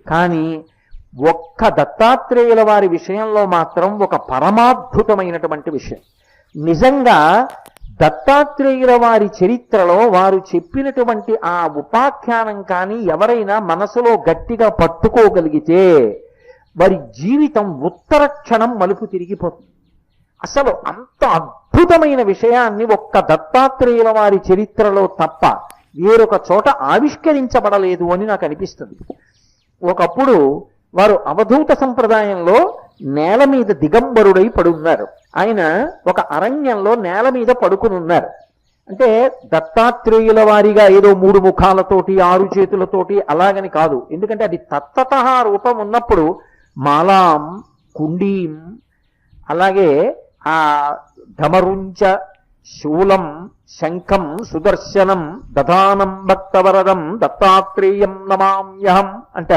కానీ ఒక్క దత్తాత్రేయుల వారి విషయంలో మాత్రం ఒక పరమాద్భుతమైనటువంటి విషయం. నిజంగా దత్తాత్రేయుల వారి చరిత్రలో వారు చెప్పినటువంటి ఆ ఉపాఖ్యానం కానీ ఎవరైనా మనసులో గట్టిగా పట్టుకోగలిగితే వారి జీవితం ఉత్తర క్షణం మలుపు తిరిగిపోతుంది. అసలు అంత అద్భుతమైన విషయాన్ని ఒక్క దత్తాత్రేయుల వారి చరిత్రలో తప్ప వేరొక చోట ఆవిష్కరించబడలేదు అని నాకు అనిపిస్తుంది. ఒకప్పుడు వారు అవధూత సంప్రదాయంలో నేల మీద దిగంబరుడై పడున్నారు. ఆయన ఒక అరణ్యంలో నేల మీద పడుకుని ఉన్నారు. అంటే దత్తాత్రేయుల వారిగా ఏదో 3 ముఖాలతోటి 6 చేతులతోటి అలాగని కాదు. ఎందుకంటే అది తత్తత రూపం ఉన్నప్పుడు మాలాం, కుండీం, అలాగే ఆ ధమరుంచ, శూలం, శంఖం, సుదర్శనం, దధానం భక్తవరదం దత్తాత్రేయం నమామ్యహం అంటారు.